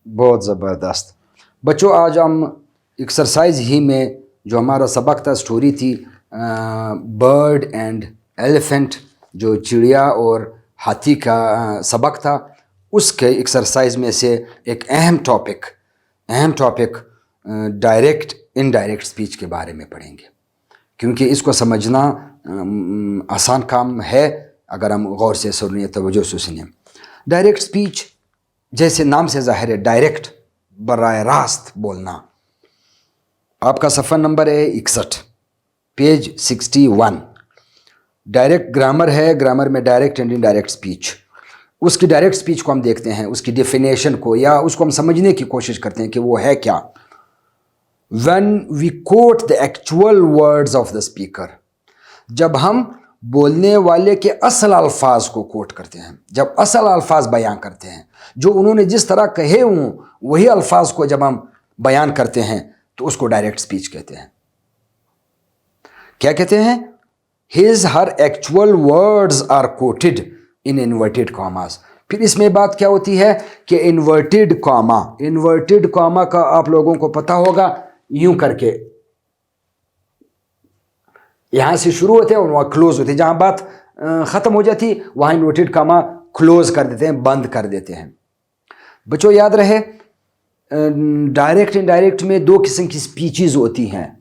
बहुत ज़बरदस्त। बच्चों, आज हम एक्सरसाइज ही में जो हमारा सबक था, स्टोरी थी बर्ड एंड एलिफेंट, जो चिड़िया और हाथी का सबक था, उसके एक्सरसाइज में से एक अहम टॉपिक डायरेक्ट इनडायरेक्ट स्पीच के बारे में पढ़ेंगे, क्योंकि इसको समझना आसान काम है अगर हम गौर से सुनिए, तवज्जो से सुनिए। डायरेक्ट स्पीच जैसे नाम से ज़ाहिर है, डायरेक्ट बराह रास्त बोलना। आपका सफ़र नंबर है 61, पेज 61। डायरेक्ट ग्रामर है, ग्रामर में डायरेक्ट एंड इनडायरेक्ट स्पीच। उसकी डायरेक्ट स्पीच को हम देखते हैं, उसकी डेफिनेशन को, या उसको हम समझने की कोशिश करते हैं कि वो है क्या। When we quote the actual words of the speaker, जब हम बोलने वाले के असल अल्फाज को कोट करते हैं, जब असल अल्फाज बयान करते हैं, जो उन्होंने जिस तरह कहे हों वही अल्फाज को जब हम बयान करते हैं, तो उसको डायरेक्ट स्पीच कहते हैं। क्या कहते हैं? His her actual words are quoted in inverted commas। फिर इसमें बात क्या होती है कि इन्वर्टेड कॉमा का आप लोगों को पता होगा, यूं करके यहां से शुरू होते हैं और वहां क्लोज होते हैं। जहां बात खत्म हो जाती वहां इन्वर्टेड कॉमा क्लोज कर देते हैं, बंद कर देते हैं। बच्चों, याद रहे, डायरेक्ट इनडायरेक्ट में दो किस्म की स्पीचेस होती हैं,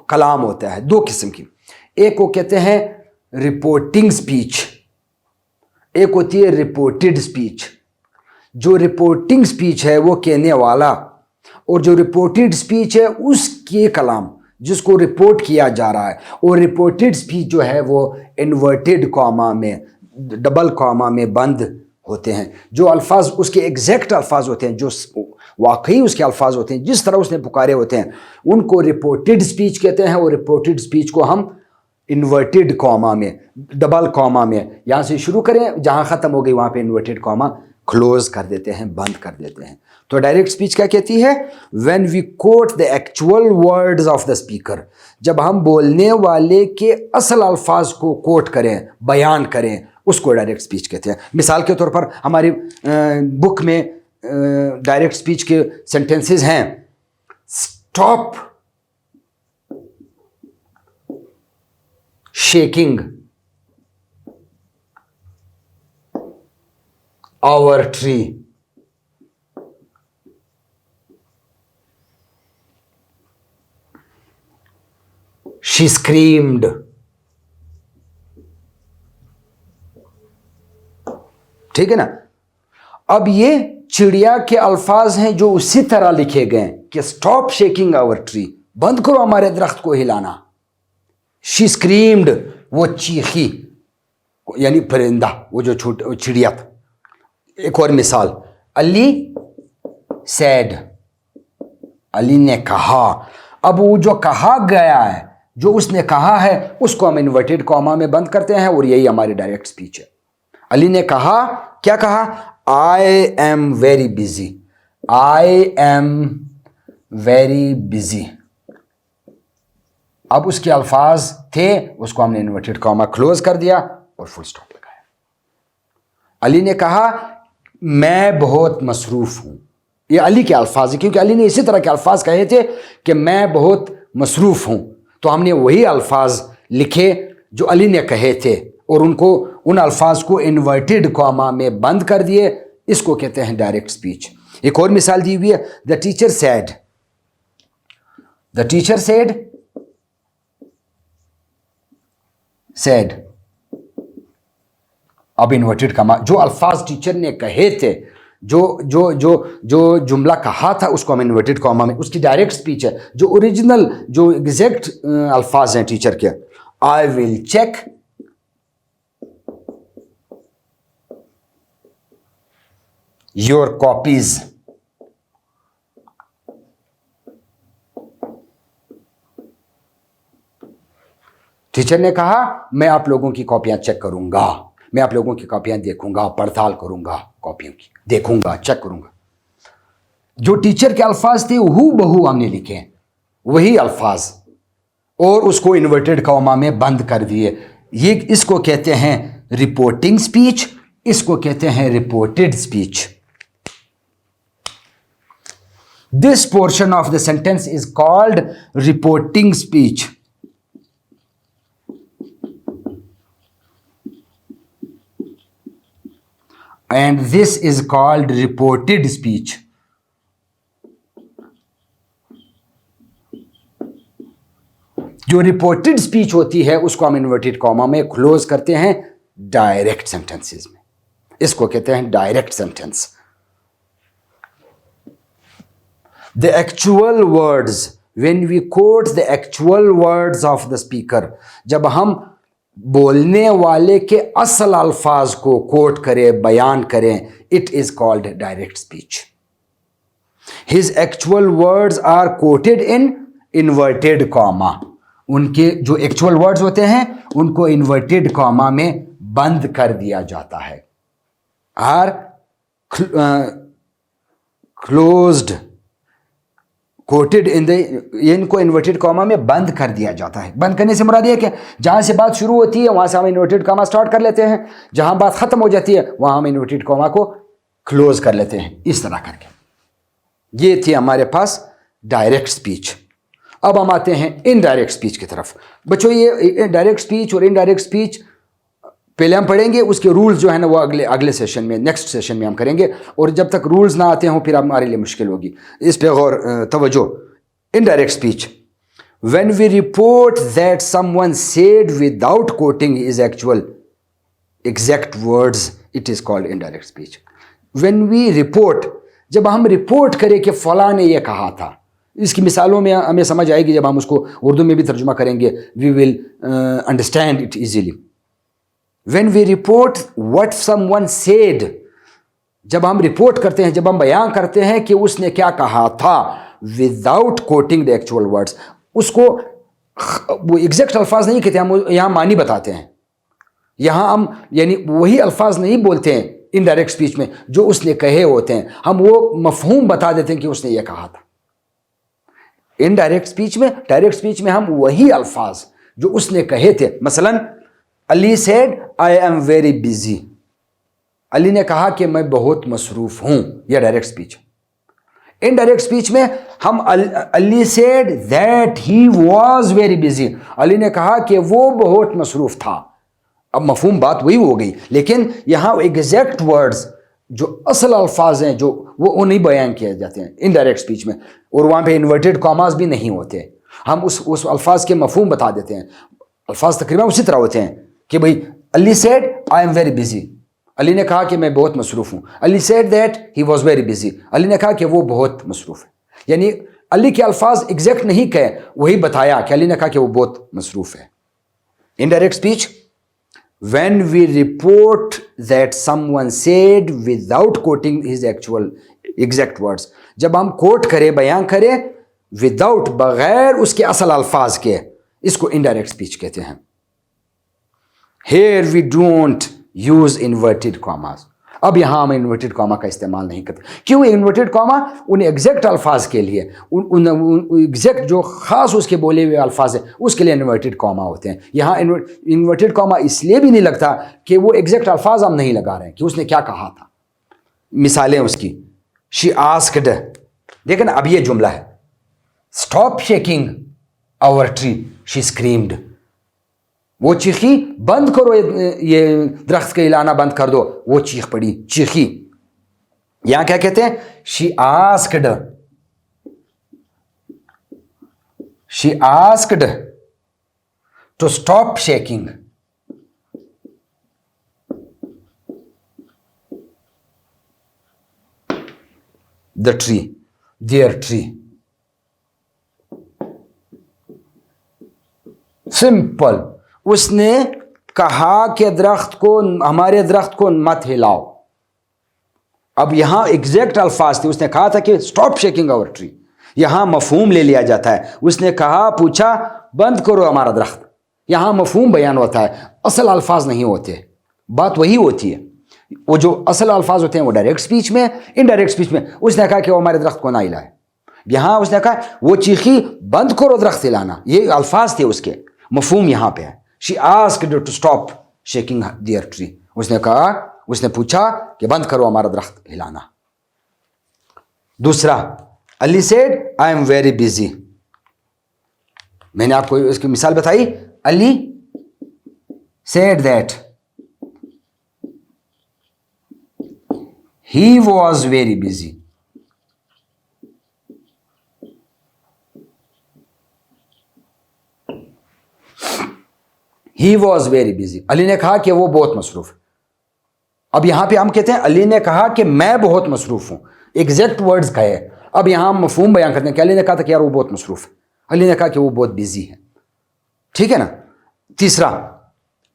कलाम होता है दो किस्म की। एक को कहते हैं रिपोर्टिंग स्पीच, एक होती है रिपोर्टेड स्पीच। जो रिपोर्टिंग स्पीच है वो कहने वाला, और जो रिपोर्टेड स्पीच है उसके कलाम जिसको रिपोर्ट किया जा रहा है। और रिपोर्टेड स्पीच जो है वो इन्वर्टेड कॉमा में, डबल कॉमा में बंद होते हैं। जो अल्फाज उसके एग्जैक्ट अल्फाज होते हैं, जो वाकई उसके अल्फाज होते हैं, जिस तरह उसने पुकारे होते हैं, उनको रिपोर्टेड स्पीच कहते हैं। और रिपोर्टेड स्पीच को हम इन्वर्टेड कॉमा में, डबल कॉमा में, यहाँ से शुरू करें, जहाँ ख़त्म हो गई वहाँ पे इन्वर्टेड कॉमा क्लोज कर देते हैं, बंद कर देते हैं। तो डायरेक्ट स्पीच क्या कहती है? When we quote the actual words of the speaker, जब हम बोलने वाले के असल अल्फाज को कोट करें, बयान करें, उसको डायरेक्ट स्पीच कहते हैं। मिसाल के तौर पर हमारी बुक में डायरेक्ट स्पीच के सेंटेंसेस हैं, stop shaking our tree, she screamed. ठीक है ना? अब ये चिड़िया के अल्फाज हैं जो उसी तरह लिखे गए कि स्टॉप शेकिंग आवर ट्री, बंद करो हमारे दरख्त को हिलाना। शी स्क्रीम्ड, वो चीखी, यानी परिंदा, वो जो चिड़िया था। एक और मिसाल, अली सैड, अली ने कहा। अब वो जो कहा गया है, जो उसने कहा है, उसको हम इन्वर्टेड कॉमा में बंद करते हैं, और यही हमारी डायरेक्ट स्पीच है। अली ने कहा, क्या कहा? I am very busy, I am very busy. अब उसके अल्फाज थे, उसको हमने इन्वर्टेड कॉमा क्लोज कर दिया और फुल स्टॉप लगाया। अली ने कहा, मैं बहुत मसरूफ हूं। ये अली के अल्फाज है, क्योंकि अली ने इसी तरह के अल्फाज कहे थे कि मैं बहुत मसरूफ हूं, तो हमने वही अल्फाज लिखे जो अली ने कहे थे, और उनको, उन अल्फाज को इन्वर्टेड कॉमा में बंद कर दिए। इसको कहते हैं डायरेक्ट स्पीच। एक और मिसाल दी हुई है, the teacher said, the teacher said. अब इन्वर्टेड कॉमा, जो अल्फाज टीचर ने कहे थे, जो जो जो जो जुमला कहा था, उसको हम इन्वर्टेड कॉमा में, उसकी डायरेक्ट स्पीच है। जो ओरिजिनल, जो एग्जैक्ट अल्फाज हैं टीचर के, I will check your copies, teacher ने कहा, मैं आप लोगों की कॉपियां चेक करूंगा, मैं आप लोगों की कॉपियां देखूंगा, पड़ताल करूंगा, कॉपियों की देखूंगा, चेक करूंगा। जो टीचर के अल्फाज थे हू बहू हमने लिखे, वही अल्फाज, और उसको इन्वर्टेड कॉमा में बंद कर दिए। ये, इसको कहते हैं रिपोर्टिंग स्पीच, इसको कहते हैं reported speech. This portion of the sentence is called reporting speech. And this is called reported speech. जो रिपोर्टेड स्पीच होती है उसको हम इन्वर्टेड कॉमा में क्लोज करते हैं डायरेक्ट सेंटेंसेस में। इसको कहते हैं direct sentence. The actual words, when we quote the actual words of the speaker, जब हम बोलने वाले के असल अल्फाज को कोट करें, बयान करें, it is called direct speech. His actual words are quoted in inverted comma. उनके जो एक्चुअल वर्ड्स होते हैं उनको इन्वर्टेड कॉमा में बंद कर दिया जाता है। Are closed quoted in the, इनको इन्वर्टेड कॉमा में बंद कर दिया जाता है। बंद करने से मुराद ये कि जहां से बात शुरू होती है वहां से हम इन्वर्टेड कॉमा स्टार्ट कर लेते हैं, जहां बात खत्म हो जाती है वहां हम इन्वर्टेड कॉमा को क्लोज कर लेते हैं, इस तरह करके। ये थी हमारे पास डायरेक्ट स्पीच। अब हम आते हैं इनडायरेक्ट स्पीच की तरफ। बच्चों ये डायरेक्ट स्पीच और इनडायरेक्ट स्पीच पहले हम पढ़ेंगे, उसके रूल्स जो है ना वो अगले सेशन में, नेक्स्ट सेशन में हम करेंगे। और जब तक रूल्स ना आते हों फिर हमारे लिए मुश्किल होगी, इस पे गौर तवज्जो। Indirect speech, when we report that someone said without quoting his actual exact words, it is called indirect speech. When we report, जब हम रिपोर्ट करें कि फलां ने यह कहा था, इसकी मिसालों में हमें समझ आएगी जब हम उसको उर्दू में भी तर्जुमा करेंगे, we will understand it easily. When we report what someone said, जब हम रिपोर्ट करते हैं, जब हम बयान करते हैं कि उसने क्या कहा था, without coating the actual words, उसको वो एग्जैक्ट अल्फाज नहीं कहते, हम यहाँ मानी बताते हैं। यहाँ हम यानी वही अल्फाज नहीं बोलते हैं इनडायरेक्ट स्पीच में जो उसने कहे होते हैं, हम वो मफहूम बता देते हैं कि उसने ये कहा था। इनडायरेक्ट स्पीच में, डायरेक्ट स्पीच में हम वही अल्फाज जो उसने कहे थे, मसलन Ali said I am very busy, Ali ने कहा कि मैं बहुत मसरूफ हूं, यह डायरेक्ट स्पीच। इनडायरेक्ट स्पीच में हम Ali said that he was very busy, Ali ने कहा कि वो बहुत मसरूफ था। अब मफहूम बात वही हो गई, लेकिन यहां एग्जैक्ट वर्ड्स जो असल अल्फाज हैं जो वो नहीं बयान किए जाते हैं इनडायरेक्ट स्पीच में, और वहां पे इन्वर्टेड कॉमास भी नहीं होते। हम उस अल्फाज के मफहूम बता देते हैं। अल्फाज तकरीबन उसी तरह होते हैं कि भाई Ali said I am very busy, Ali ने कहा कि मैं बहुत मसरूफ हूं। Ali said that he was very busy, Ali ने कहा कि वो बहुत मसरूफ है। यानी अली के अल्फाज एग्जैक्ट नहीं कहे, वही बताया कि अली ने कहा कि वो बहुत मसरूफ है। Indirect speech, when we report that someone said without quoting his actual exact words, जब हम कोट करें, बयान करें विदाउट, बगैर उसके असल अल्फाज के, इसको इनडायरेक्ट स्पीच कहते हैं। Here we don't use inverted commas. अब यहां हम इन्वर्टेड कॉमा का इस्तेमाल नहीं करते। क्यों? इन्वर्टेड कॉमा उन एग्जैक्ट अल्फाज के लिए, उन एग्जैक्ट जो खास उसके बोले हुए अल्फाज है उसके लिए इन्वर्टेड कॉमा होते हैं। यहाँ इन्वर्टेड कॉमा इसलिए भी नहीं लगता कि वो एग्जैक्ट अल्फाज हम नहीं लगा रहे हैं कि उसने क्या कहा था। मिसालें उसकी, शी आस्क्ड, देखिए ना, अब ये जुमला है, stop shaking our tree, she screamed, वो चीखी, बंद करो ये दरख्त के हिलाना बंद कर दो, वो चीख पड़ी, चीखी। यहां क्या कहते हैं? She asked, she asked to stop shaking. The tree, their tree. Simple, उसने कहा कि दरख्त को, हमारे दरख्त को मत हिलाओ। अब यहां एग्जैक्ट अल्फाज थे, उसने कहा था कि स्टॉप शेकिंग आवर ट्री, यहां मफहूम ले लिया जाता है। उसने कहा, पूछा, बंद करो हमारा दरख्त, यहां मफहूम बयान होता है, असल अल्फाज नहीं होते। बात वही होती है, वो जो असल अल्फाज होते हैं वो डायरेक्ट स्पीच में, इनडायरेक्ट स्पीच में उसने कहा कि वो हमारे दरख्त को ना हिलाए। यहां उसने कहा, वो चीखी, बंद करो दरख्त हिलाना, ये अल्फाज थे उसके, मफहूम यहां पे है। She asked to stop shaking their tree. उसने कहा, उसने पूछा कि बंद करो हमारा दरख्त हिलाना। दूसरा, Ali said I am very busy. मैंने आपको इसकी मिसाल बताई। Ali said that he was very busy. He was very busy, Ali ने कहा कि वो बहुत मसरूफ। अब यहां पे हम कहते हैं अली ने कहा कि मैं बहुत मसरूफ हूं, एग्जैक्ट वर्ड्स कहे। अब यहां हम मफहूम बयान करते हैं कि अली ने कहा था कि यार वो बहुत मसरूफ है, अली ने कहा कि वो बहुत बिजी है। ठीक है ना। तीसरा,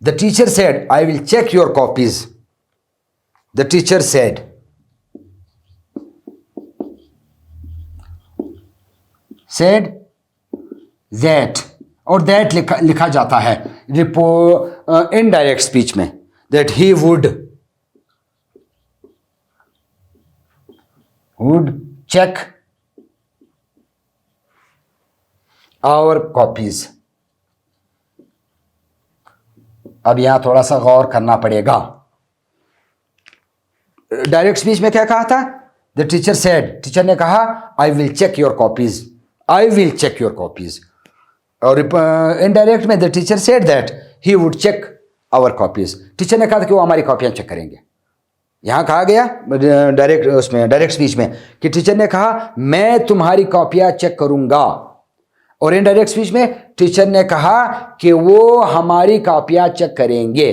the teacher said I will check your copies. The teacher said, said that, और दैट लिखा जाता है इनडायरेक्ट स्पीच में, that he would check our copies. अब यहां थोड़ा सा गौर करना पड़ेगा। डायरेक्ट स्पीच में क्या कहा था? द टीचर सेड, टीचर ने कहा I will check your copies, I will check your copies. और इनडायरेक्ट में the teacher said that he would check our copies, teacher ने कहा था कि वो हमारी कॉपियां चेक करेंगे। यहां कहा गया डायरेक्ट उसमें डायरेक्ट स्पीच में कि टीचर ने कहा मैं तुम्हारी कॉपियां चेक करूंगा, और इनडायरेक्ट स्पीच में टीचर ने कहा कि वो हमारी कॉपियां चेक करेंगे,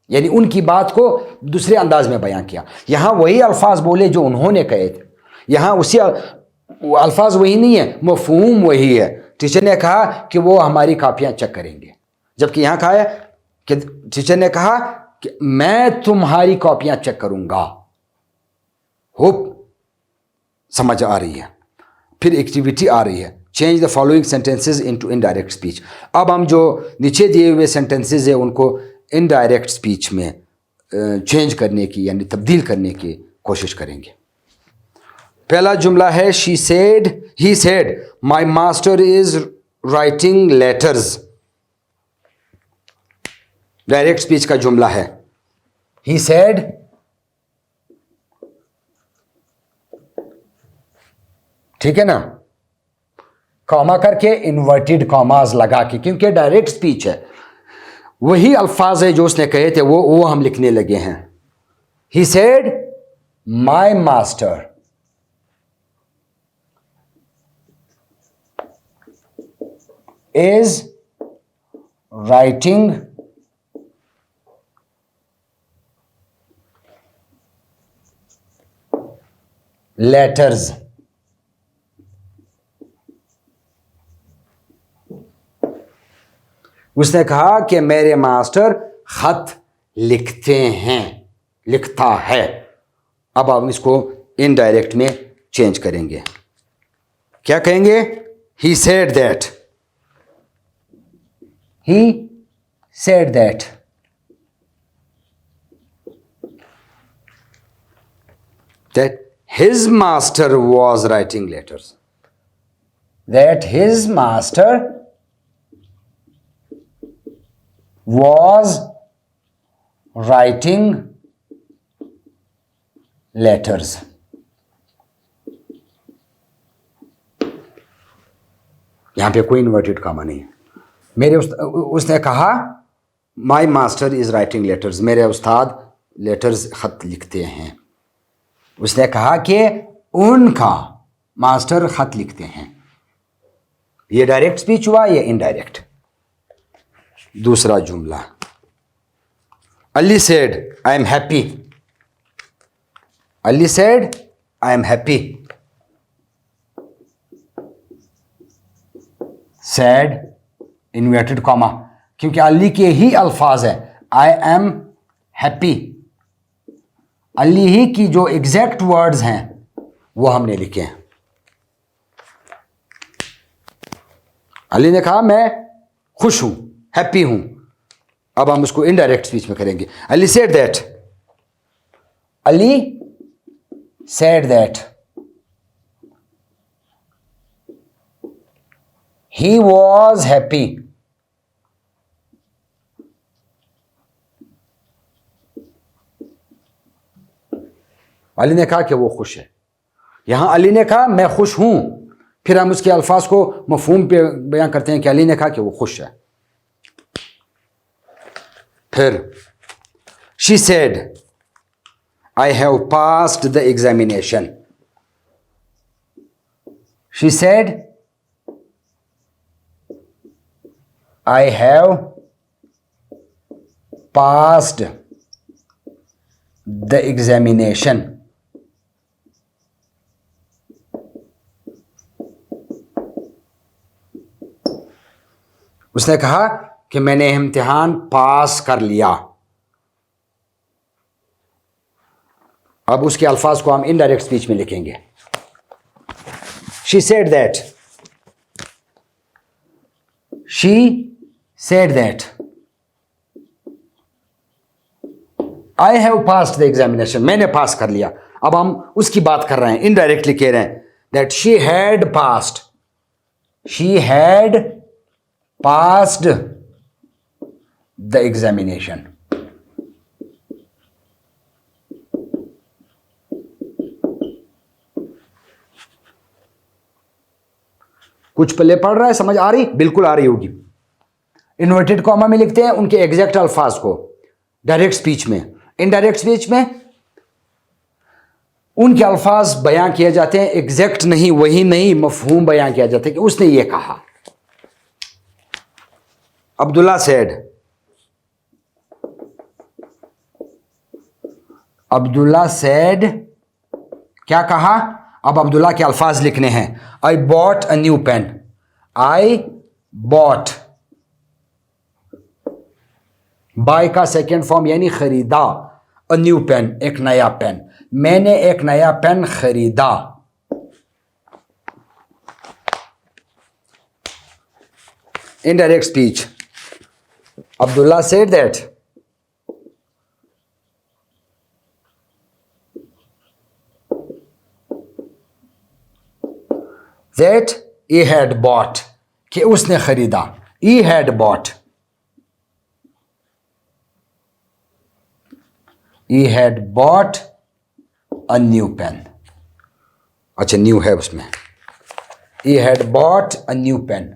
यानी उनकी बात को दूसरे अंदाज में बयां किया। यहां वही अल्फाज बोले जो उन्होंने कहे थे, यहां उसी अल्फाज वही नहीं है, मफहूम वही है। टीचर ने कहा कि वो हमारी कॉपियां चेक करेंगे, जबकि यहां कहा है कि टीचर ने कहा कि मैं तुम्हारी कॉपियां चेक करूंगा। होप समझ आ रही है। फिर एक्टिविटी आ रही है, change the following sentences into indirect speech. अब हम जो नीचे दिए हुए सेंटेंसेस है उनको इनडायरेक्ट स्पीच में चेंज करने की यानी तब्दील करने की कोशिश करेंगे। पहला जुमला है she said, he said my master is writing letters. Direct speech का जुमला है ही सेड, ठीक है ना, कॉमा करके इन्वर्टेड कॉमास लगा के, क्योंकि डायरेक्ट स्पीच है, वही अल्फाज है जो उसने कहे थे वो हम लिखने लगे हैं। He said my master is writing letters। उसने कहा कि मेरे मास्टर खत लिखते हैं, लिखता है। अब हम इसको इनडायरेक्ट में चेंज करेंगे, क्या कहेंगे? He said that, he said that his master was writing letters, that his master was writing letters। यहां पे कोई इन्वर्टेड कॉमा नहीं है। उसने कहा my master is writing letters, मेरे उस्ताद लेटर्स खत लिखते हैं। उसने कहा कि उनका मास्टर खत लिखते हैं। ये डायरेक्ट स्पीच हुआ या इनडायरेक्ट? दूसरा जुमला Ali said I am happy. Ali said I am happy. Sad inverted comma, क्योंकि अली के ही अल्फाज है आई एम हैप्पी, अली ही की जो एग्जैक्ट वर्ड्स हैं वो हमने लिखे हैं। अली ने कहा मैं खुश हूं, हैप्पी हूं। अब हम उसको इनडायरेक्ट स्पीच में करेंगे। Ali said that, Ali said that he was happy. Ali ने कहा कि वो खुश है। यहाँ अली ने कहा मैं खुश हूं, फिर हम उसके अल्फाज को मफहूम पे बयां करते हैं कि अली ने कहा कि वो खुश है। फिर she said I have passed the examination. She said I have passed the examination. उसने कहा कि मैंने इम्तिहान पास कर लिया। अब उसके अल्फाज को हम इनडायरेक्ट स्पीच में लिखेंगे। She said that, she said that I have passed the examination, मैंने पास कर लिया। अब हम उसकी बात कर रहे हैं, इनडायरेक्टली कह रहे हैं that she had passed, she had passed the examination. कुछ पल्ले पढ़ रहा है, समझ आ रही? बिल्कुल आ रही होगी। इन्वर्टेड कॉमा में लिखते हैं उनके एग्जैक्ट अल्फाज को डायरेक्ट स्पीच में। इनडायरेक्ट स्पीच में उनके अल्फाज बयां किए जाते हैं, एग्जैक्ट नहीं, वही नहीं, मफहूम बयां किया जाता है कि उसने ये कहा। अब्दुल्ला सेड, अब्दुल्ला सेड क्या कहा? अब अब्दुल्ला के अल्फाज लिखने हैं। I bought a new pen, I bought, buy का सेकेंड फॉर्म यानी खरीदा, अ न्यू पेन एक नया पेन, मैंने एक नया पेन खरीदा। Indirect speech, Abdullah said that he had bought, कि उसने खरीदा। he had bought, he had bought a new pen। अच्छा न्यू है उसमें, he had bought a new pen।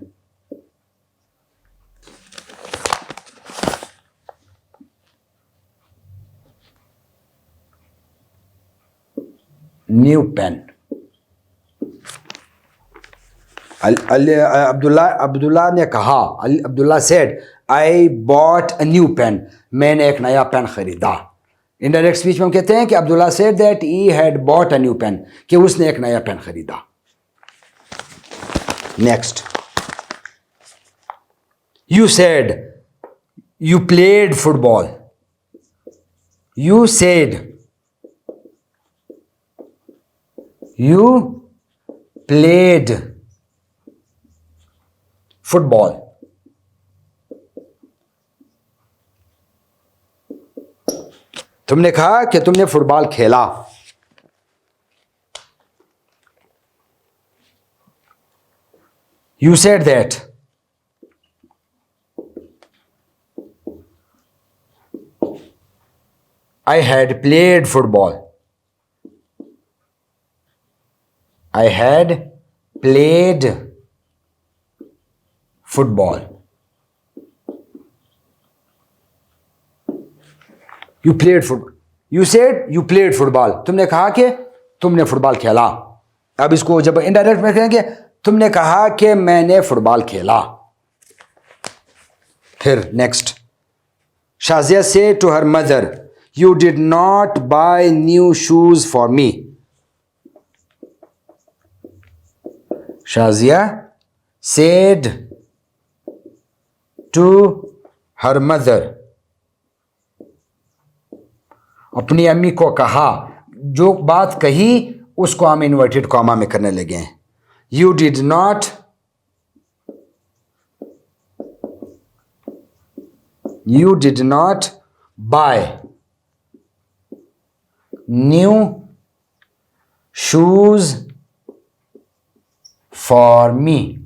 New pen. Abdullah ने कहा, Abdullah said I bought a new pen, मैंने एक नया पेन खरीदा। इनडायरेक्ट स्पीच में हम कहते हैं कि Abdullah said that he had bought a new pen, कि उसने एक नया पेन खरीदा। Next, you said you played football, you said you played football. तुमने कहा कि तुमने फुटबॉल खेला। You said that I had played football, I had played football. You played football, you said you played football, तुमने कहा कि तुमने football खेला। अब इसको जब इनडायरेक्ट में कहेंगे, तुमने कहा कि मैंने फुटबॉल खेला। फिर next, Shazia said to her mother you did not buy new shoes for me. Shazia said to her mother, अपनी अम्मी को कहा। जो बात कही उसको हम इन्वर्टेड कॉमा में करने लगे हैं। You did not buy new shoes for me.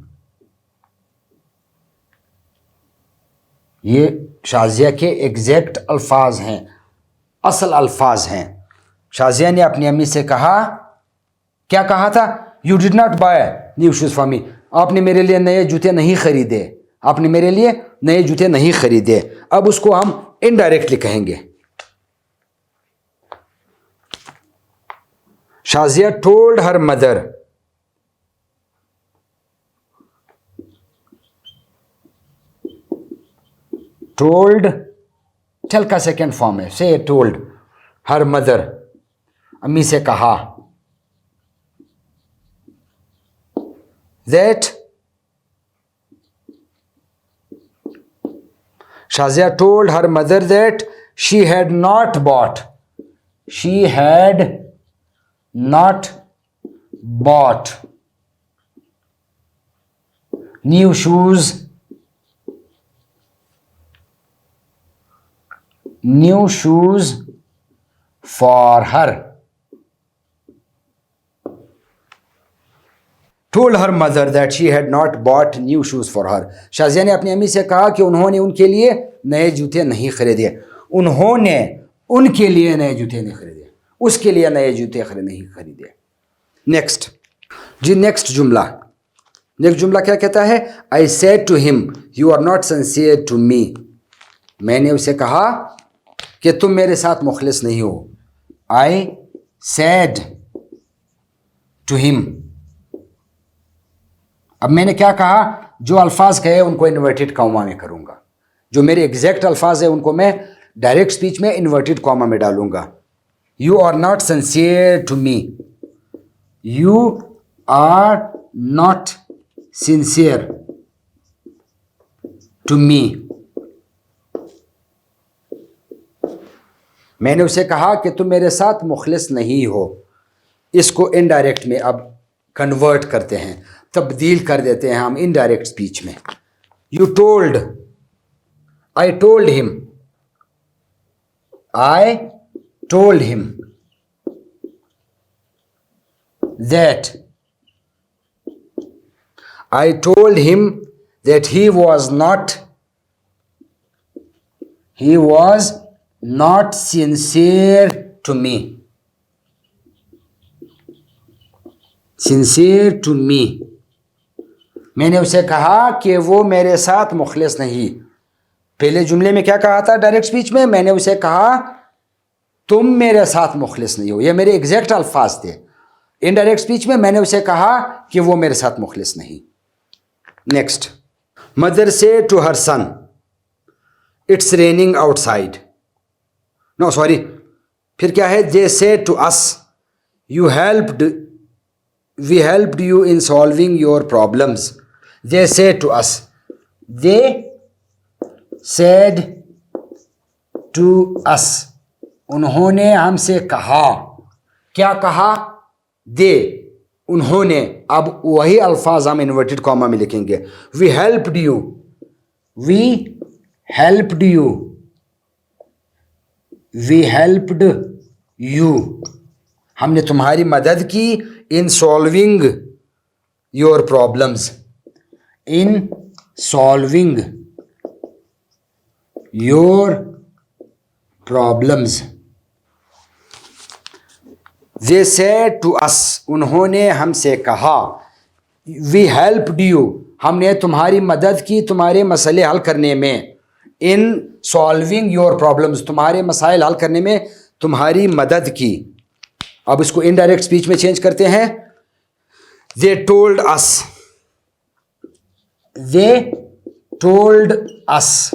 ये शाजिया के एग्जैक्ट अल्फाज हैं, असल अल्फाज हैं। शाजिया ने अपनी अम्मी से कहा क्या कहा था? You did not buy new shoes for me, आपने मेरे लिए नए जूते नहीं खरीदे, आपने मेरे लिए नए जूते नहीं खरीदे। अब उसको हम इनडायरेक्टली कहेंगे। Shazia told her mother, told tell का सेकेंड फॉर्म है, से टोल्ड हर मदर, अम्मी से कहा, that Shazia told her mother that she had not bought, she had not bought new shoes, new shoes for her. Told her mother that she had not bought new shoes for her. Shazia ने अपनी अम्मी से कहा कि उन्होंने उनके लिए नए जूते नहीं खरीदे, उन्होंने उनके लिए नए जूते नहीं खरीदे, उसके लिए नए जूते नहीं खरीदे। नेक्स्ट जी, नेक्स्ट जुमला क्या कहता है? I said to him you are not sincere to me, मैंने उसे कहा कि तुम मेरे साथ मुखलिस नहीं हो। आई सेड टू हिम, अब मैंने क्या कहा? जो अल्फाज कहे उनको इन्वर्टेड कॉमा में करूंगा, जो मेरे एग्जैक्ट अल्फाज है उनको मैं डायरेक्ट स्पीच में इन्वर्टेड कॉमा में डालूंगा। You are not sincere to me, you are not sincere to me. मैंने उसे कहा कि तुम मेरे साथ मुखलिस नहीं हो। इसको इनडायरेक्ट में अब कन्वर्ट करते हैं, तब्दील कर देते हैं हम इनडायरेक्ट स्पीच में। You told, I told him, I told him that, I told him that he was not sincere to me, sincere to me। मैंने उसे कहा कि वो मेरे साथ मुखलिस नहीं। पहले जुमले में क्या कहा था? डायरेक्ट स्पीच में मैंने उसे कहा तुम मेरे साथ मुखलिस नहीं हो, ये मेरे एग्जैक्ट अल्फाज थे। इनडायरेक्ट स्पीच में मैंने उसे कहा कि वो मेरे साथ मुखलिस नहीं। Next, mother say to her son it's raining outside, no sorry, फिर क्या है? They say to us you helped, we helped you in solving your problems. They say to us, they said to us, उन्होंने हमसे कहा। क्या कहा? दे, उन्होंने। अब वही अल्फाज हम इन्वर्टेड कॉमा में लिखेंगे। We helped you, we helped you, we helped you, हमने तुम्हारी मदद की। In solving your problems, in solving your problems. They said to us, उन्होंने हमसे कहा। वी हेल्प्ड यू, हमने तुम्हारी मदद की तुम्हारे मसले हल करने में। इन सॉल्विंग योर प्रॉब्लम्स, तुम्हारे मसाइल हल करने में तुम्हारी मदद की। अब इसको इनडायरेक्ट स्पीच में चेंज करते हैं। They told us, they told us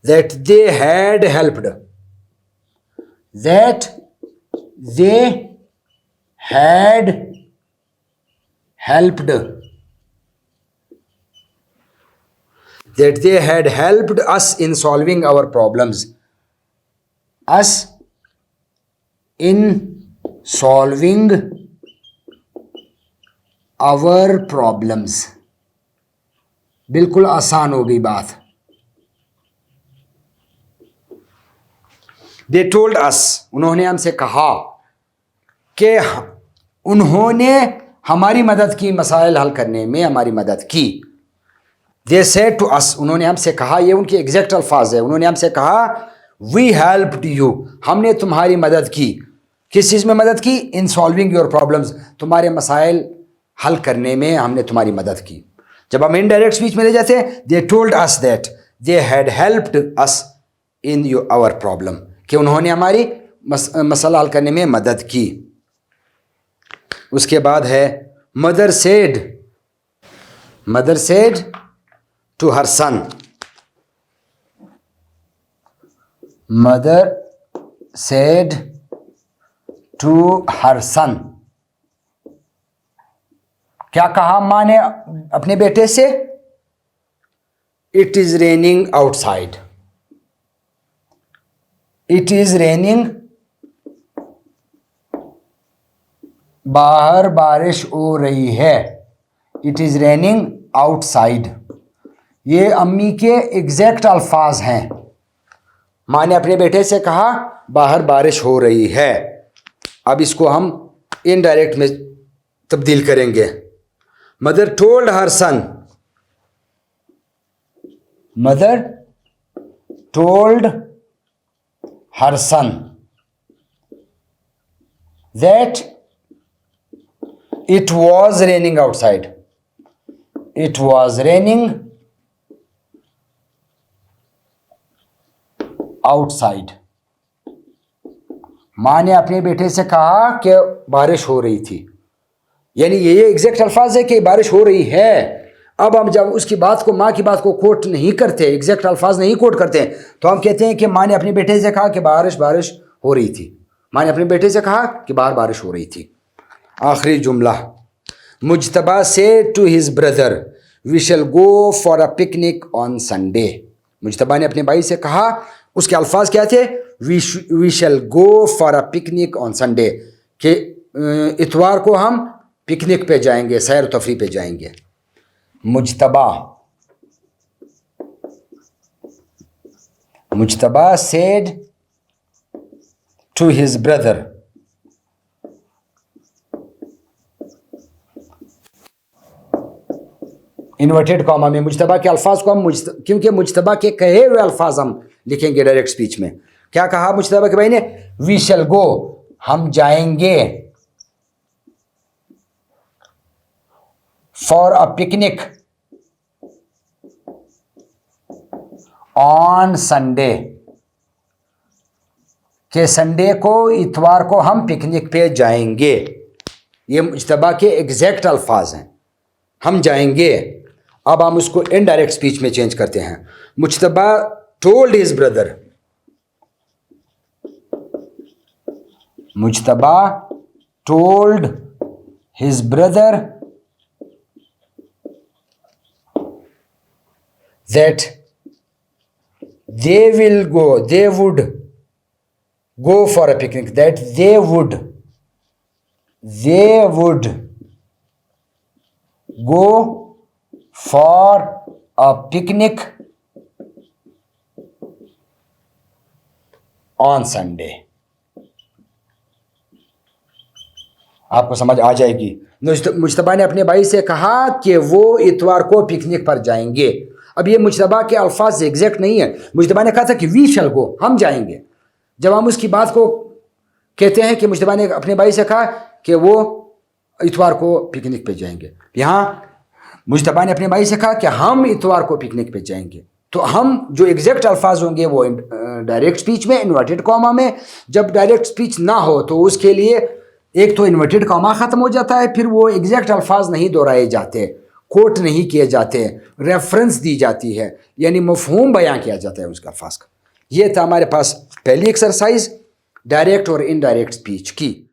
that they had helped, that they had helped, that they had helped us in solving our problems, us in solving our problems। बिल्कुल आसान हो गई बात। They told us, उन्होंने हमसे कहा कि उन्होंने हमारी मदद की, मसाइल हल करने में हमारी मदद की। They said to us, उन्होंने हमसे कहा, ये उनके एग्जैक्ट अल्फाज है। उन्होंने हमसे कहा we helped you, हमने तुम्हारी मदद की। किस चीज़ में मदद की? इन सॉल्विंग योर प्रॉब्लम्स, तुम्हारे मसाइल हल करने में हमने तुम्हारी मदद की। जब हम इनडायरेक्ट स्पीच में ले जाते हैं, they told us that they had helped us in our problem, कि उन्होंने हमारी मसला हल करने में मदद की। उसके बाद है mother said to her son, mother said to her son, क्या कहा माँ ने अपने बेटे से? It is raining outside, it is raining, बाहर बारिश हो रही है। इट इज रेनिंग आउटसाइड, ये अम्मी के एग्जैक्ट अल्फाज हैं। माँ ने अपने बेटे से कहा बाहर बारिश हो रही है। अब इसको हम इनडायरेक्ट में तब्दील करेंगे। Mother told her son, mother told her son that it was raining outside, it was raining outside. माँ ने अपने बेटे से कहा कि बारिश हो रही थी, यानी ये एग्जैक्ट अल्फाज है कि बारिश हो रही है। अब हम जब उसकी बात को, माँ की बात को कोट नहीं करते, एग्जैक्ट अल्फाज नहीं कोट करते, तो हम कहते हैं कि माँ ने अपने बेटे से कहा कि बारिश हो रही थी। माँ ने अपने बेटे से कहा कि बाहर बारिश हो रही थी। आखिरी जुमला, Mujtaba say to his brother we shall go for a picnic on Sunday. Mujtaba ने अपने भाई से कहा, उसके अल्फाज क्या थे? We shall go for a picnic on Sunday, कि इतवार को हम पिकनिक पे जाएंगे, सैर तफरी पे जाएंगे। Mujtaba said to his brother, inverted comma में मुजतबा के अल्फाज को हम क्योंकि मुजतबा के कहे हुए अल्फाज हम लिखेंगे डायरेक्ट स्पीच में। क्या कहा मुजतबा के भाई ने? वी शैल गो, हम जाएंगे, for a picnic on Sunday, के संडे को, इतवार को हम पिकनिक पे जाएंगे। ये मुजतबा के एग्जैक्ट अल्फाज हैं, हम जाएंगे। अब हम उसको इनडायरेक्ट स्पीच में चेंज करते हैं। Mujtaba told his brother, Mujtaba told his brother that they would go for a picnic, that they would go for a picnic on Sunday। आपको समझ आ जाएगी। मुजतबा ने अपने भाई से कहा कि वो इतवार को पिकनिक पर जाएंगे। अब ये मुजतबा के अल्फाज एग्जैक्ट नहीं है। मुजतबा ने कहा था कि वी शैल गो, हम जाएंगे। जब हम उसकी बात को कहते हैं कि मुजतबा ने अपने भाई से कहा कि वो इतवार को पिकनिक पे जाएंगे, यहाँ मुजतबा ने अपने भाई से कहा कि हम इतवार को पिकनिक पे जाएंगे। तो हम जो एग्जैक्ट अल्फाज होंगे वो डायरेक्ट स्पीच में इन्वर्टेड कॉमा में। जब डायरेक्ट स्पीच ना हो तो उसके लिए एक तो इन्वर्टेड कॉमा ख़त्म हो जाता है, फिर वो एग्जैक्ट अल्फाज नहीं दोहराए जाते, कोट नहीं किए जाते, रेफरेंस दी जाती है, यानी मफहूम बयां किया जाता है उसका अल्फाज का। ये था हमारे पास पहली एक्सरसाइज डायरेक्ट और इनडायरेक्ट स्पीच की।